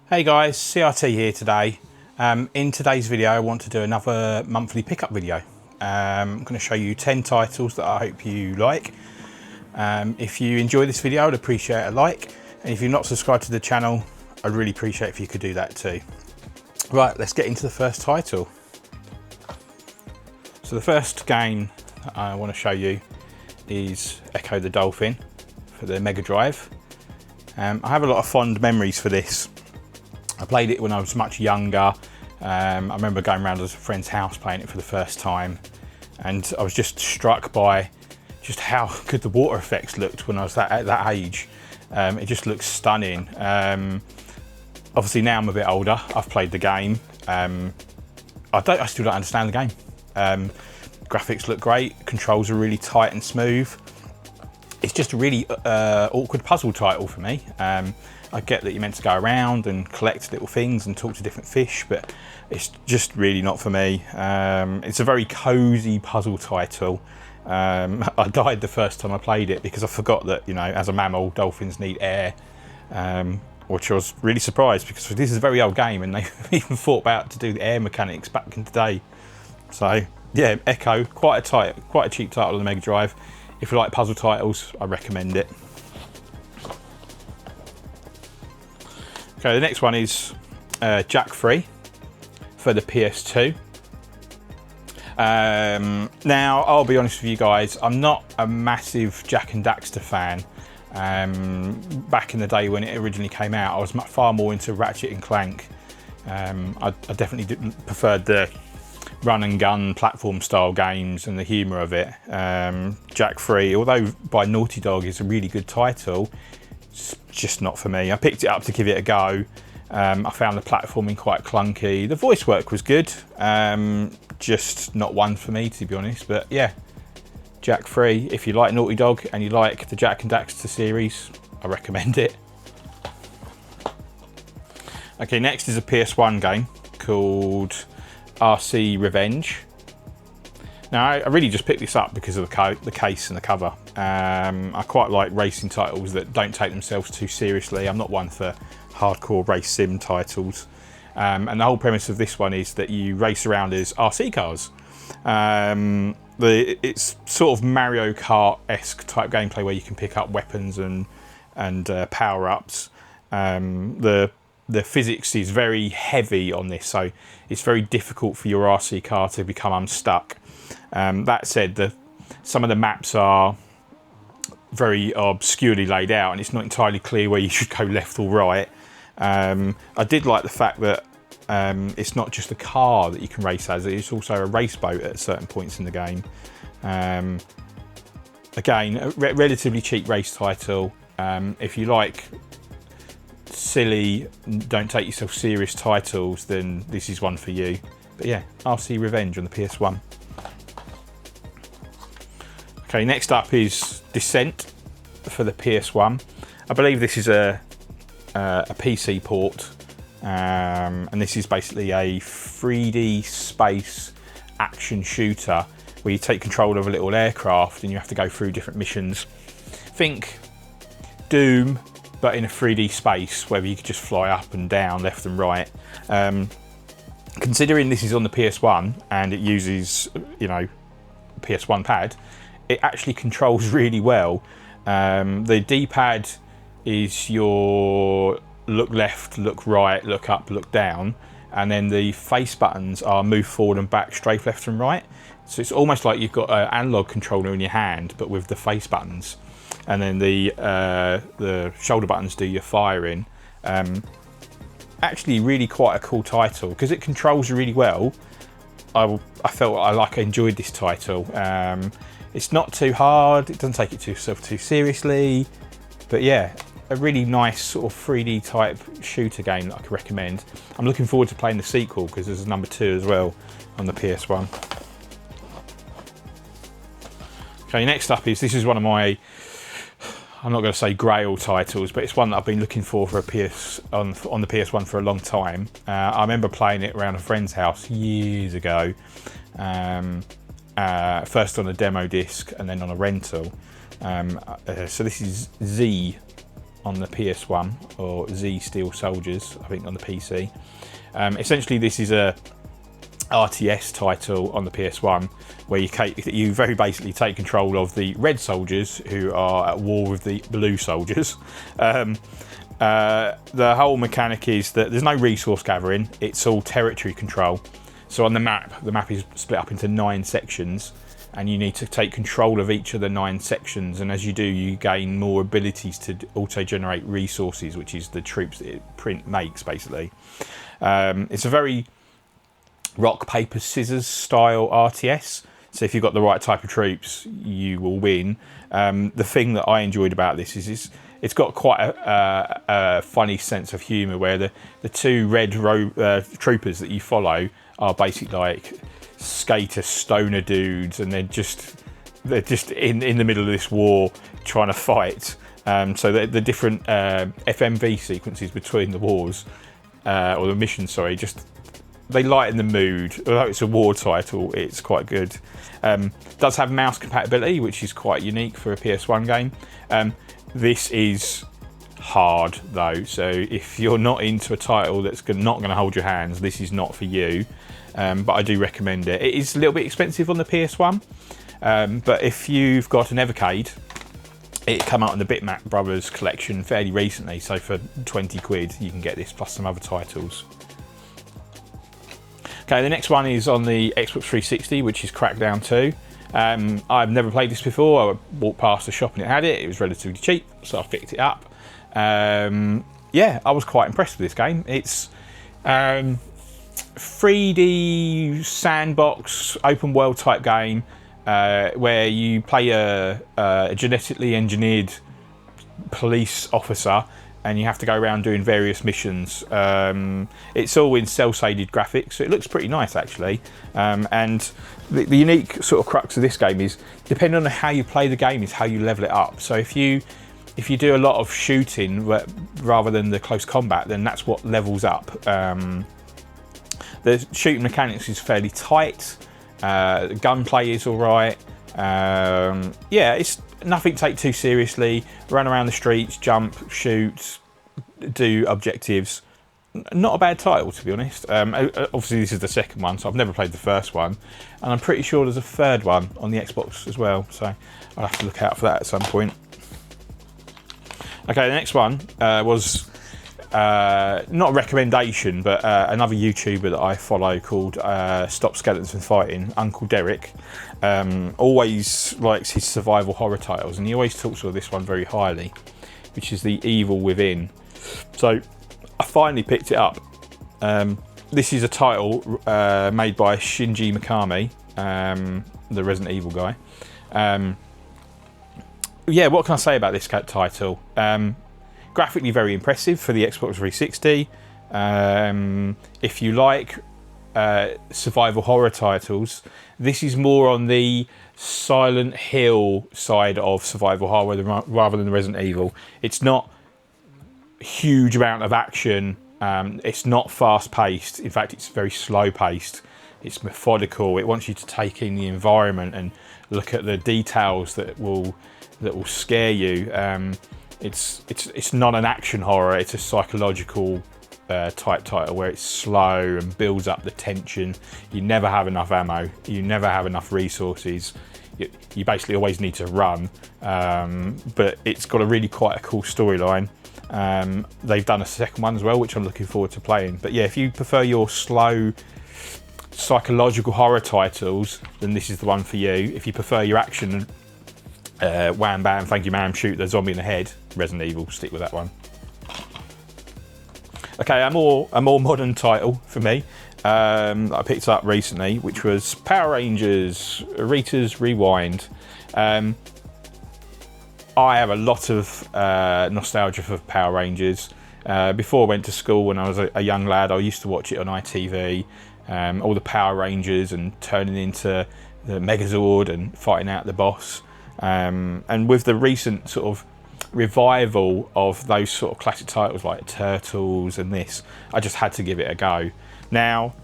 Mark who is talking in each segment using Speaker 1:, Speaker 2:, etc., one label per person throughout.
Speaker 1: Hey guys, CRT here today. In today's video I want to do another monthly pickup video. I'm going to show you 10 titles that I hope you like. If you enjoy this video I'd appreciate a like, and if you're not subscribed to the channel I'd really appreciate if you could do that too. Right, let's get into the first title. So the first game I want to show you is Ecco the Dolphin for the Mega Drive. I have a lot of fond memories for this. I played it when I was much younger. I remember going around to a friend's house playing it for the first time, and I was just struck by just how good the water effects looked when I was at that age. It just looks stunning. Obviously now I'm a bit older, I've played the game. I still don't understand the game. Graphics look great, controls are really tight and smooth. It's just a really awkward puzzle title for me. I get that you're meant to go around and collect little things and talk to different fish, but it's just really not for me. It's a very cozy puzzle title. I died the first time I played it because I forgot that, you know, as a mammal, dolphins need air, which I was really surprised because this is a very old game and they even thought about to do the air mechanics back in the day. So yeah, Ecco, quite a cheap title on the Mega Drive. If you like puzzle titles, I recommend it. Okay, the next one is Jak 3 for the PS2. Now, I'll be honest with you guys, I'm not a massive Jak and Daxter fan. Back in the day when it originally came out, I was far more into Ratchet and Clank. I definitely preferred the run and gun platform style games and the humour of it. Jak 3, although by Naughty Dog, is a really good title, it's just not for me. I picked it up to give it a go. I found the platforming quite clunky. The voice work was good, just not one for me to be honest. But yeah, Jak 3, if you like Naughty Dog and you like the Jak and Daxter series, I recommend it. Okay, next is a PS1 game called RC Revenge. Now I really just picked this up because of the case and the cover. I quite like racing titles that don't take themselves too seriously. I'm not one for hardcore race sim titles. And the whole premise of this one is that you race around as RC cars. It's sort of Mario Kart-esque type gameplay where you can pick up weapons and power-ups. The physics is very heavy on this, so it's very difficult for your RC car to become unstuck. That said, some of the maps are very obscurely laid out and it's not entirely clear where you should go left or right. I did like the fact that it's not just a car that you can race as, it's also a race boat at certain points in the game. Again, a relatively cheap race title. If you like silly, don't take yourself serious titles, then this is one for you. But yeah, RC Revenge on the PS1. Okay, next up is Descent for the PS1. I believe this is a PC port, and this is basically a 3D space action shooter where you take control of a little aircraft and you have to go through different missions. Think Doom, but in a 3D space where you could just fly up and down, left and right. Considering this is on the PS1 and it uses, you know, PS1 pad, it actually controls really well. The D-pad is your look left, look right, look up, look down, and then the face buttons are move forward and back, strafe left and right. So it's almost like you've got an analog controller in your hand, but with the face buttons. And then the shoulder buttons do your firing. Actually, really quite a cool title because it controls really well. I felt I enjoyed this title. It's not too hard. It doesn't take itself too seriously. But yeah, a really nice sort of 3D type shooter game that I could recommend. I'm looking forward to playing the sequel because there's a number 2 as well on the PS1. Okay, next up this is one of my, I'm not going to say grail titles, but it's one that I've been looking for a on the PS1 for a long time. I remember playing it around a friend's house years ago, first on a demo disc and then on a rental. So this is Z on the PS1, or Z Steel Soldiers, I think, on the PC. Essentially, this is a RTS title on the PS1 where you very basically take control of the red soldiers who are at war with the blue soldiers. The whole mechanic is that there's no resource gathering, it's all territory control. So on the map is split up into 9 sections, and you need to take control of each of the 9 sections, and as you do, you gain more abilities to auto-generate resources, which is the troops that Print makes, basically. It's a very rock, paper, scissors style RTS, so if you've got the right type of troops, you will win. The thing that I enjoyed about this is it's got quite a funny sense of humour, where the 2 red troopers that you follow are basically like skater stoner dudes, and they're just in the middle of this war trying to fight. So the different FMV sequences between the wars, or the missions, sorry, just they lighten the mood. Although it's a war title, it's quite good. Does have mouse compatibility, which is quite unique for a PS1 game. This is hard though, so if you're not into a title that's not going to hold your hands, this is not for you. But I do recommend it. It is a little bit expensive on the PS1, but if you've got an Evercade, it came out in the Bitmap Brothers collection fairly recently, so for 20 quid you can get this plus some other titles. Okay, the next one is on the Xbox 360, which is Crackdown 2. I've never played this before. I walked past the shop and it had it. It was relatively cheap, so I picked it up. Yeah, I was quite impressed with this game. It's 3D sandbox open world type game, where you play a genetically engineered police officer, and you have to go around doing various missions. It's all in cel-shaded graphics, so it looks pretty nice actually. And the unique sort of crux of this game is, depending on how you play the game, is how you level it up. So if you do a lot of shooting rather than the close combat, then that's what levels up. The shooting mechanics is fairly tight. The gunplay is all right. Yeah, it's nothing to take too seriously. Run around the streets, jump, shoot, do objectives. Not a bad title, to be honest. Obviously, this is the second one, so I've never played the first one, and I'm pretty sure there's a third one on the Xbox as well. So I'll have to look out for that at some point. Okay, the next one was not a recommendation, but another YouTuber that I follow called Stop Skeletons from Fighting, Uncle Derek. Always likes his survival horror titles, and he always talks about this one very highly, which is The Evil Within. So I finally picked it up. This is a title made by Shinji Mikami, the Resident Evil guy. Yeah, what can I say about this title? Graphically very impressive for the Xbox 360. If you like survival horror titles, this is more on the Silent Hill side of survival horror rather than Resident Evil. It's not a huge amount of action. It's not fast paced. In fact, it's very slow paced. It's methodical. It wants you to take in the environment and look at the details that will scare you. It's not an action horror. It's a psychological type title where it's slow and builds up the tension. You never have enough ammo. You never have enough resources. You basically always need to run. But it's got a really quite a cool storyline. They've done a second one as well, which I'm looking forward to playing. But yeah, if you prefer your slow psychological horror titles, then this is the one for you. If you prefer your action, wham bam, thank you ma'am, shoot the zombie in the head, Resident Evil, stick with that one. Okay, a more modern title for me that I picked up recently, which was Power Rangers Rita's Rewind. I have a lot of nostalgia for Power Rangers. Before I went to school, when I was a young lad, I used to watch it on ITV. All the Power Rangers and turning into the Megazord and fighting out the boss. And with the recent sort of revival of those sort of classic titles like Turtles and this, I just had to give it a go. Now,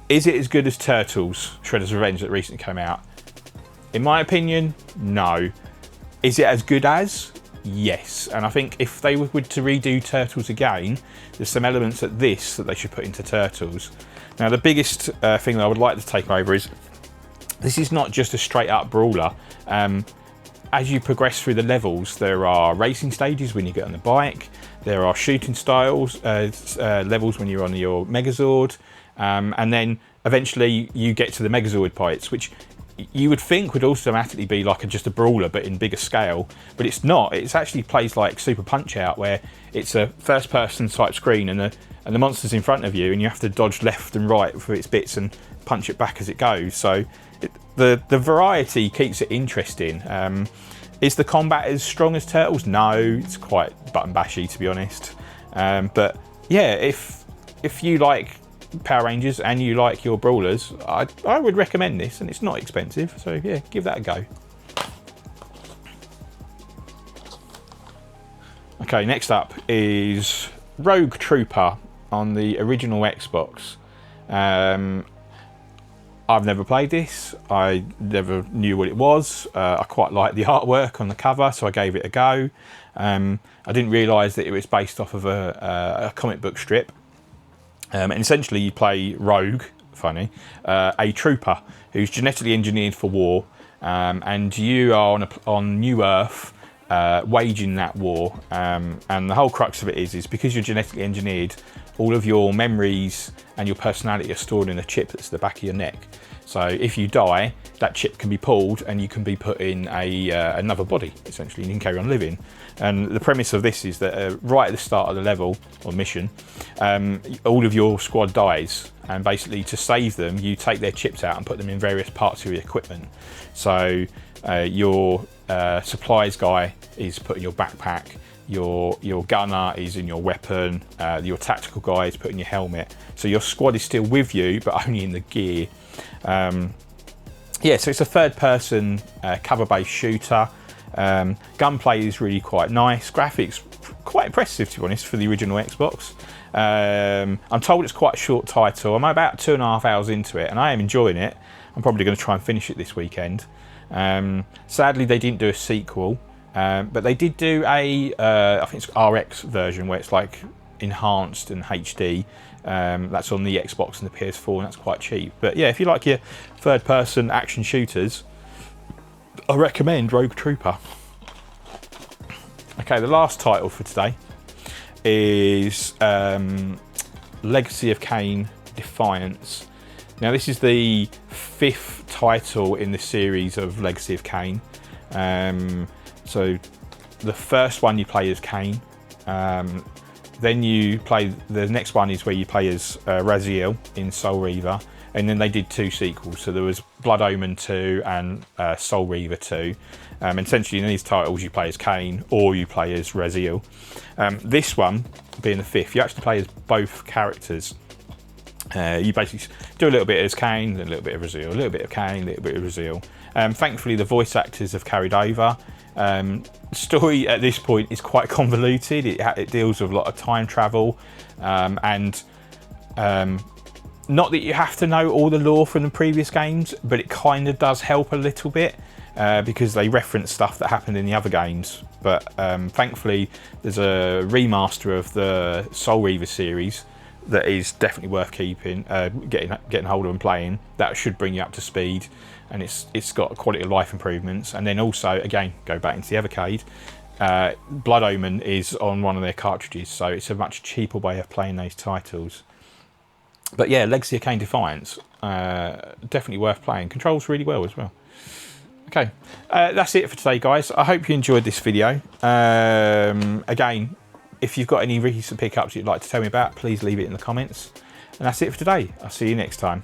Speaker 1: is it as good as Turtles Shredder's Revenge that recently came out? In my opinion, no. Is it as good as? yes. And I think if they were to redo Turtles again, there's some elements at this that they should put into Turtles. Now, the biggest thing that I would like to take over is this is not just a straight up brawler. As you progress through the levels, there are racing stages when you get on the bike. There are shooting styles levels when you're on your Megazord, and then eventually you get to the Megazord fights, which you would think would automatically be like just a brawler but in bigger scale, but it's not. It's actually plays like Super Punch Out, where it's a first person type screen and the monster's in front of you and you have to dodge left and right for its bits and punch it back as it goes. So the variety keeps it interesting. Is the combat as strong as Turtles? No, it's quite button bashy, to be honest. But yeah, if you like Power Rangers and you like your brawlers, I would recommend this, and it's not expensive, so yeah, give that a go. Okay, next up is Rogue Trooper on the original Xbox. I've never played this. I never knew what it was. I quite liked the artwork on the cover, so I gave it a go. I didn't realise that it was based off of a comic book strip. And essentially you play Rogue, a trooper who's genetically engineered for war, and you are on New Earth waging that war. And the whole crux of it is because you're genetically engineered, all of your memories and your personality are stored in a chip that's at the back of your neck. So if you die, that chip can be pulled and you can be put in another body, essentially, and you can carry on living. And the premise of this is that right at the start of the level or mission, all of your squad dies, and basically to save them, you take their chips out and put them in various parts of your equipment. So your supplies guy is put in your backpack, your gunner is in your weapon, your tactical guy is put in your helmet. So your squad is still with you, but only in the gear. Yeah, so it's a third-person cover-based shooter. Gunplay is really quite nice. Graphics quite impressive, to be honest, for the original Xbox. I'm told it's quite a short title. I'm about 2.5 hours into it, and I am enjoying it. I'm probably going to try and finish it this weekend. Sadly, they didn't do a sequel, but they did do I think it's RX version, where it's like enhanced and HD. That's on the Xbox and the PS4, and that's quite cheap. But yeah, if you like your third-person action shooters, I recommend Rogue Trooper. Okay, the last title for today is Legacy of Kain Defiance. Now, this is the 5th title in the series of Legacy of Kain. So the first one you play as Kain. Then you play, the next one is where you play as Raziel in Soul Reaver, and then they did 2 sequels. So there was Blood Omen 2 and Soul Reaver 2. And essentially in these titles you play as Kain or you play as Raziel. This one, being the 5th, you actually play as both characters. You basically do a little bit as Kain, then a little bit of Raziel, a little bit of Kain, a little bit of Raziel. Thankfully the voice actors have carried over. Story at this point is quite convoluted. It deals with a lot of time travel, and not that you have to know all the lore from the previous games, but it kind of does help a little bit because they reference stuff that happened in the other games. But thankfully there's a remaster of the Soul Reaver series that is definitely worth keeping, getting hold of and playing. That should bring you up to speed, and it's got quality of life improvements. And then also, again, go back into the Evercade, Blood Omen is on one of their cartridges, so it's a much cheaper way of playing those titles. But yeah, Legacy of Kain Defiance, definitely worth playing. Controls really well as well. Okay, that's it for today, guys. I hope you enjoyed this video. Again, if you've got any recent pickups you'd like to tell me about, please leave it in the comments. And that's it for today. I'll see you next time.